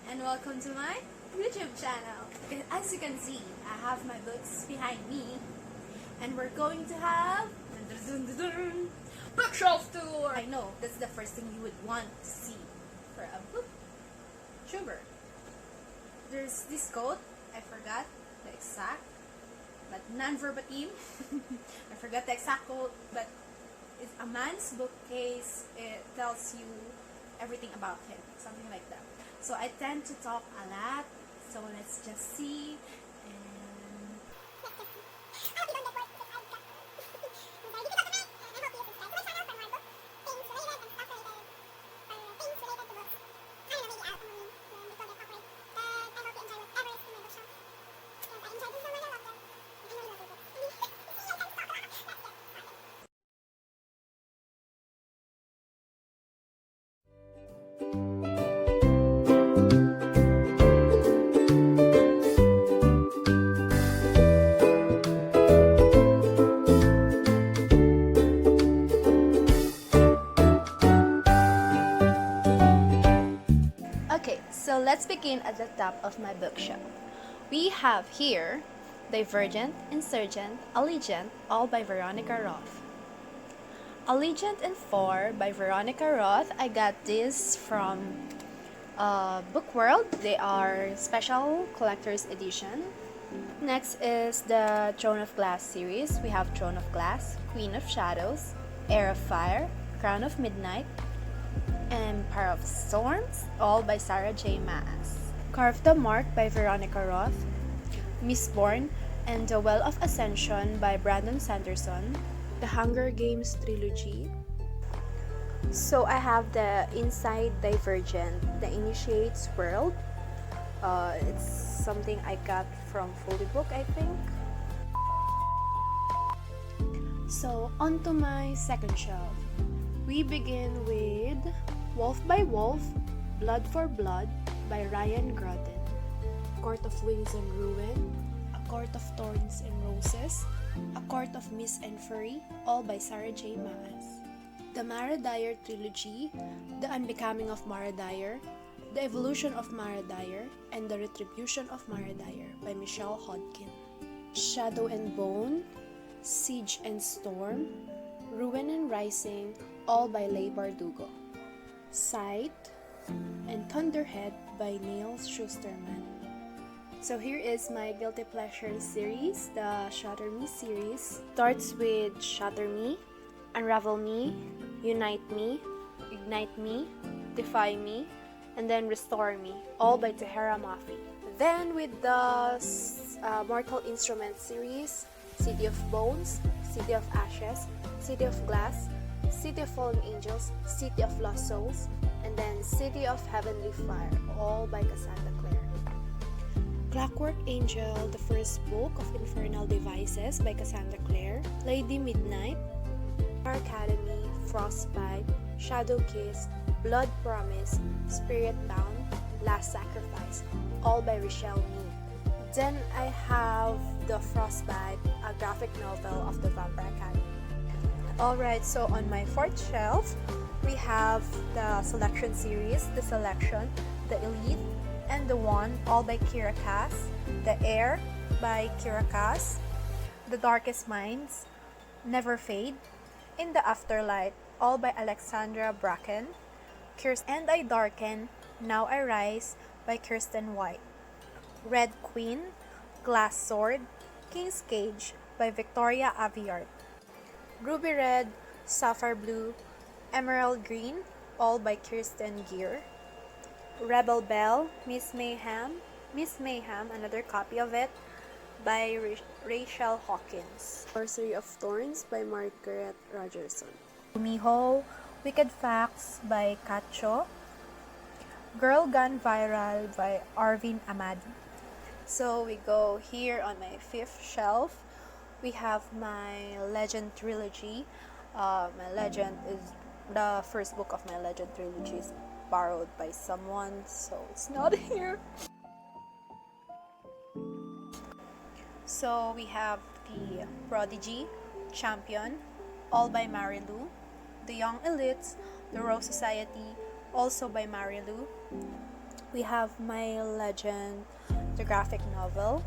and welcome to my YouTube channel. As you can see, I have my books behind me and we're going to have bookshelf tour. I know that's the first thing you would want to see for a booktuber. There's this quote, I forgot the exact, but non-verbatim. I forgot the exact quote, but it's a man's bookcase. It tells you everything about him, something like that. So I tend to talk a lot, so let's just see. And okay, so let's begin at the top of my bookshelf. We have here Divergent, Insurgent, Allegiant, all by Veronica Roth. Allegiant and 4 by Veronica Roth. I got this from Bookworm. They are special collector's edition. Next is the Throne of Glass series. We have Throne of Glass, Queen of Shadows, Heir of Fire, Crown of Midnight, Empire of Storms, all by Sarah J. Maas. Carve the Mark by Veronica Roth, Mistborn, and The Well of Ascension by Brandon Sanderson, the Hunger Games trilogy. So I have the Inside Divergent, the Initiates World. It's something I got from Fully Book, I think. So onto my second shelf. We begin with Wolf by Wolf, Blood for Blood by Ryan Groton, Court of Wings and Ruin, A Court of Thorns and Roses, A Court of Mist and Fury, all by Sarah J. Maas. The Mara Dyer trilogy, The Unbecoming of Mara Dyer, The Evolution of Mara Dyer, and The Retribution of Mara Dyer by Michelle Hodkin. Shadow and Bone, Siege and Storm, Ruin and Rising, all by Leigh Bardugo. Sight and Thunderhead by Neil Schusterman. So here is my Guilty Pleasure series, the Shatter Me series. Starts with Shatter Me, Unravel Me, Unite Me, Ignite Me, Defy Me, and then Restore Me, all by Tahera Mafi. Then with the Mortal Instruments series, City of Bones, City of Ashes, City of Glass, City of Fallen Angels, City of Lost Souls, and then City of Heavenly Fire, all by Cassandra Clare. Clockwork Angel, the first book of Infernal Devices by Cassandra Clare, Lady Midnight, Academy, Frostbite, Shadow Kiss, Blood Promise, Spirit Bound, Last Sacrifice, all by Richelle Mead. Then I have the Frostbite, a graphic novel of the Vampire Academy. Alright, so on my fourth shelf, we have the Selection series, The Selection, The Elite, and The One, all by Kira Cass, The Heir by Kira Cass, The Darkest Minds, Never Fade, In the Afterlight, all by Alexandra Bracken, And I Darken, Now I Rise by Kirsten White, Red Queen, Glass Sword, King's Cage by Victoria Aveyard, Ruby Red, Sapphire Blue, Emerald Green, all by Kirsten Gear, Rebel Bell, Miss Mayhem, another copy of it, by Rachel Hawkins, Sorcery of Thorns by Margaret Rogerson, Miho, Wicked Facts by Cacho, Girl Gone Viral by Arvin Amadi. So we go here on my fifth shelf. We have my Legend trilogy. My Legend is the first book of my Legend trilogy is borrowed by someone, so it's not here. So we have the Prodigy, Champion, all by Marilu, The Young Elites, The Rose Society, also by Marilu, we have My Legend, the graphic novel,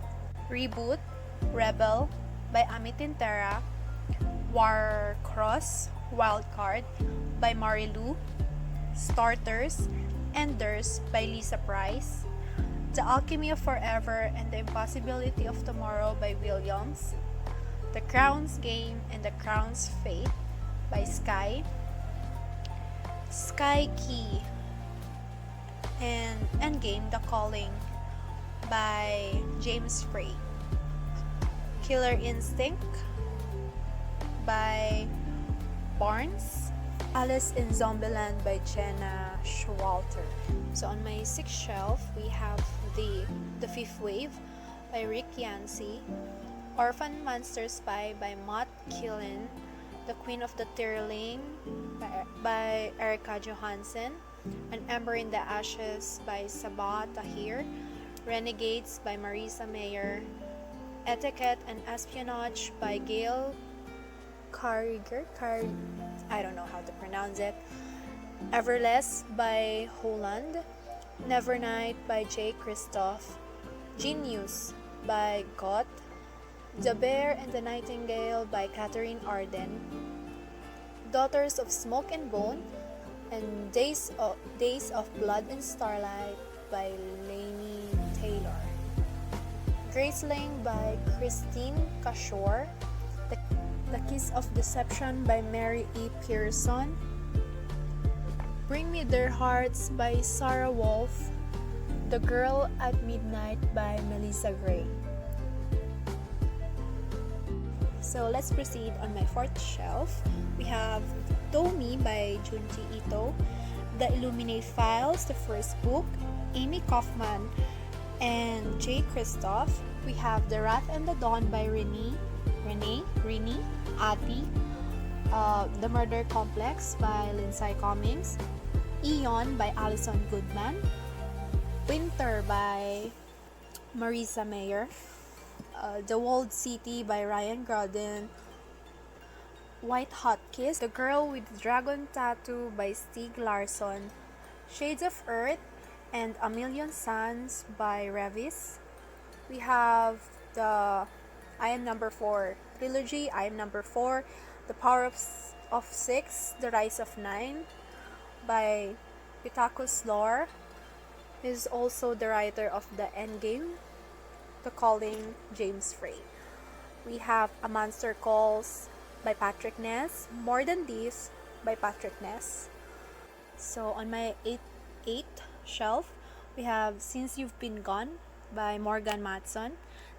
Reboot, Rebel by Ami Tintera, Warcross, Wildcard by Marilu, Starters, Enders by Lisa Price, The Alchemy of Forever and the Impossibility of Tomorrow by Williams, The Crown's Game and the Crown's Fate by Sky, Sky Key, and Endgame, The Calling by James Frey, Killer Instinct by Barnes, Alice in Zombieland by Jenna Schwalter. So on my sixth shelf, we have The Fifth Wave by Rick Yancey, Orphan Monster Spy by Matt Killen, The Queen of the Tearling by Erica Johansson, An Ember in the Ashes by Sabah Tahir, Renegades by Marisa Mayer, Etiquette and Espionage by Gail Carriger, I don't know how to pronounce it, Everless by Holland, Nevernight by Jay Christoph, Genius by Gott, The Bear and the Nightingale by Catherine Arden, Daughters of Smoke and Bone, and Days of Blood and Starlight by Lainey Taylor, Graceling by Christine Kashore, The Kiss of Deception by Mary E. Pearson, Bring Me Their Hearts by Sarah Wolf, The Girl at Midnight by Melissa Gray. So let's proceed on my fourth shelf. We have Tomie by Junji Ito, The Illuminate Files, the first book, Amy Kaufman and Jay Christoph. We have The Wrath and the Dawn by Rini Ati, The Murder Complex by Lindsay Cummings, Eon by Alison Goodman, Winter by Marisa Mayer, The Walled City by Ryan Groden, White Hot Kiss, The Girl with the Dragon Tattoo by Stieg Larsson, Shades of Earth and A Million Suns by Revis. We have the I Am Number 4 trilogy, I Am Number 4, The Power of Six, The Rise of Nine by Pitakus Lore. He is also the writer of The Endgame, The Calling, James Frey. We have A Monster Calls by Patrick Ness, More Than This by Patrick Ness. So on my eighth shelf, we have Since You've Been Gone by Morgan Matson,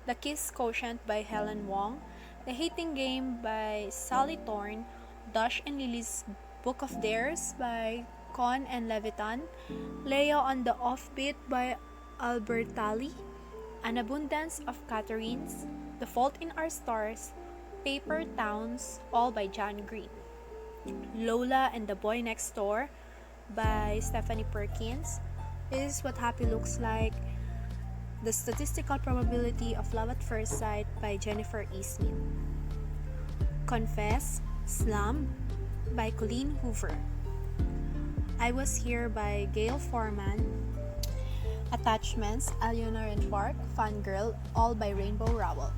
The Kiss Quotient by Helen Wong, The Hating Game by Sally Thorne, Dash and Lily's Book of Dares by Con and Levitan, Leia on the Offbeat by Albert Talley, An Abundance of Catherines, The Fault in Our Stars, Paper Towns, all by John Green, Lola and the Boy Next Door by Stephanie Perkins, Is What Happy Looks Like, The Statistical Probability of Love at First Sight by Jennifer E. Smith, Confess, Slum by Colleen Hoover, I Was Here by Gail Foreman, Attachments, Eleanor and Park, Fangirl, all by Rainbow Rowell,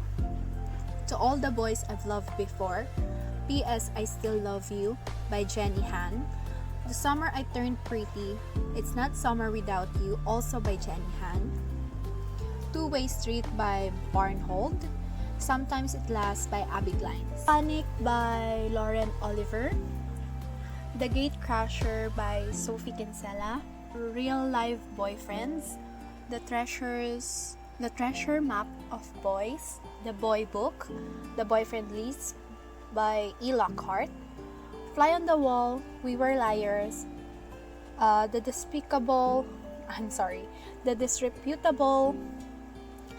To All the Boys I've Loved Before, P.S. I Still Love You by Jenny Han, The Summer I Turned Pretty, It's Not Summer Without You, also by Jenny Han, Two-Way Street by Barnhold, Sometimes It Lasts by Abby Glines, Panic by Lauren Oliver, The Gatecrasher by Sophie Kinsella, Real Life Boyfriends, The Treasure Map of Boys, The Boy Book, The Boyfriend List by E. Lockhart, Fly on the Wall, We Were Liars, The Disreputable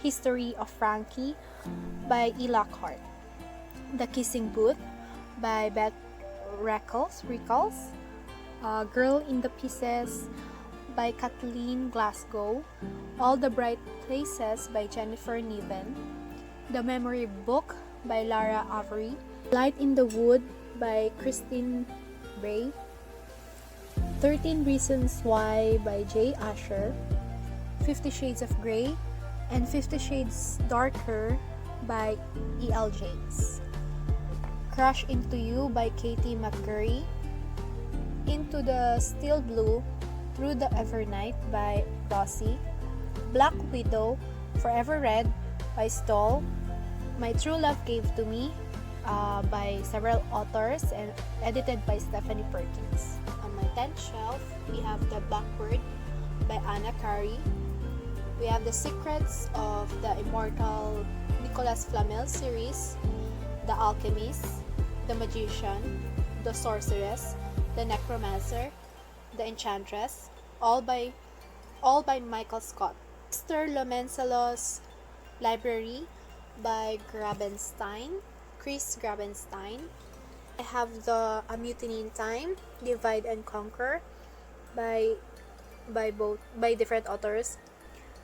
History of Frankie by E. Lockhart, The Kissing Booth by Beth Rickles, Girl in the Pieces by Kathleen Glasgow, All the Bright Places by Jennifer Niven, The Memory Book by Lara Avery, Light in the Wood by Christine Bray, 13 Reasons Why by Jay Asher, 50 Shades of Grey, and 50 Shades Darker by E.L. James. Crush Into You by Katie McCurry. Into the Steel Blue Through the Evernight by Rossi. Black Widow Forever Red by Stoll. My True Love Gave to Me by several authors and edited by Stephanie Perkins. On my 10th shelf, we have The Backward by Anna Carey. We have The Secrets of the Immortal Nicholas Flamel series, The Alchemist, The Magician, The Sorceress, The Necromancer, The Enchantress, all by Michael Scott. Mr. Lomencelos Library by Chris Grabenstein. I have A Mutiny in Time, Divide and Conquer by different authors.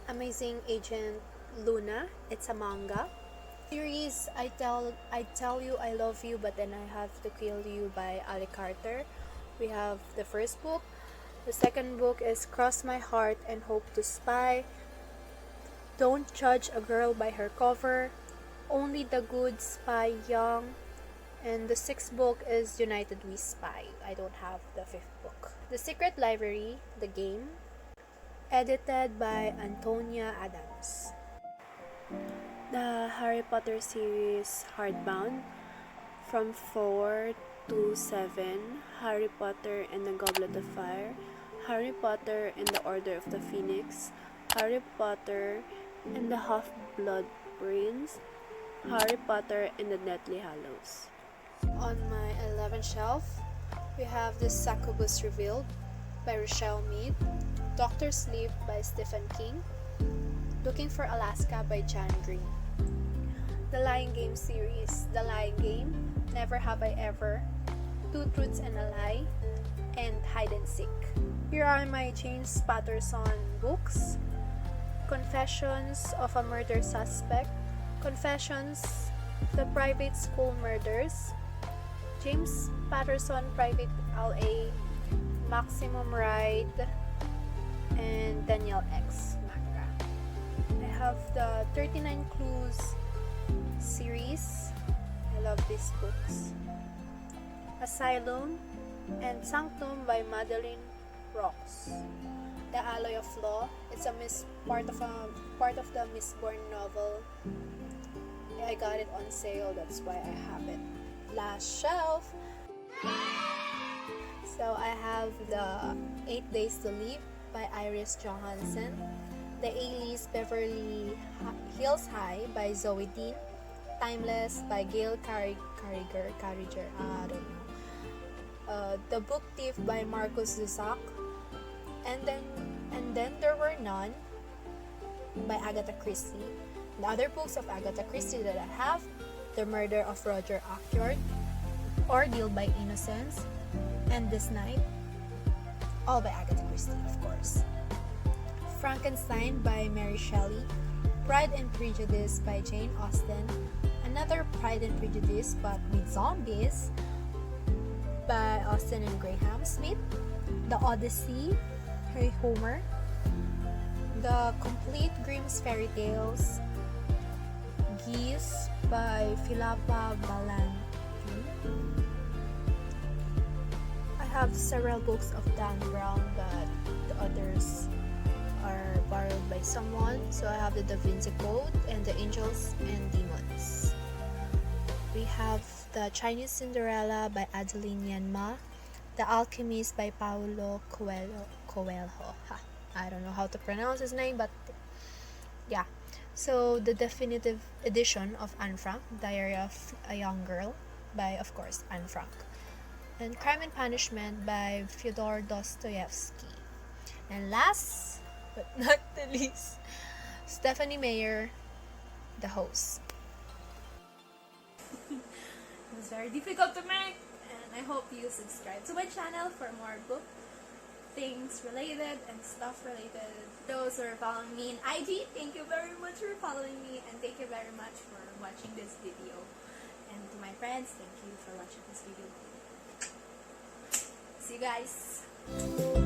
Amazing Agent Luna, it's a manga. Series I Tell You I Love You But Then I Have to Kill You by Ali Carter. We have the first book. The second book is Cross My Heart and Hope to Spy. Don't Judge a Girl by Her Cover. Only the Good Spy Young. And the sixth book is United We Spy. I don't have the fifth book. The Secret Library, the game, edited by Antonia Adams. The Harry Potter series hardbound from 4 to 7, Harry Potter and the Goblet of Fire, Harry Potter and the Order of the Phoenix, Harry Potter and the Half-Blood Prince, Harry Potter and the Deathly Hallows. On my 11th shelf, we have The Succubus Revealed by Rochelle Mead, Doctor Sleep by Stephen King, Looking for Alaska by John Green. The Lying Game series, The Lying Game, Never Have I Ever, Two Truths and a Lie, and Hide and Seek. Here are my James Patterson books: Confessions of a Murder Suspect, Confessions, The Private School Murders, James Patterson Private LA, Maximum Ride, and Daniel X manga. I have the 39 Clues series. I love these books. Asylum and Sanctum by Madeline Rox. The Alloy of Law. It's a part of the Miss Bourne novel. I got it on sale, that's why I have it. Last shelf. So I have the 8 Days to Live by Iris Johansen, The Ailey's Beverly Hills High by Zoe Dean, Timeless by Gail Carriger, I don't know. The Book Thief by Marcus Zusak, and then There Were None by Agatha Christie. The other books of Agatha Christie that I have: The Murder of Roger Ackroyd, Ordeal by Innocence, and This Night, all by Agatha Christie, of course. Frankenstein by Mary Shelley, Pride and Prejudice by Jane Austen, another Pride and Prejudice but with zombies by Austen and Graham Smith, The Odyssey by Homer, The Complete Grimm's Fairy Tales, Geese by Philippa Balanti. I have several books of Dan Brown, but the others are borrowed by someone. So I have the Da Vinci Code and The Angels and Demons. We have The Chinese Cinderella by Adeline Yanma, The Alchemist by Paulo Coelho. I don't know how to pronounce his name, but yeah. So the definitive edition of Anne Frank, Diary of a Young Girl by, of course, Anne Frank. And Crime and Punishment by Fyodor Dostoevsky. And last but not the least, Stephanie Meyer, The Host. It was very difficult to make, and I hope you subscribe to my channel for more book things related and stuff related. Those who are following me in IG, thank you very much for following me, and thank you very much for watching this video. And to my friends, thank you for watching this video. See you guys.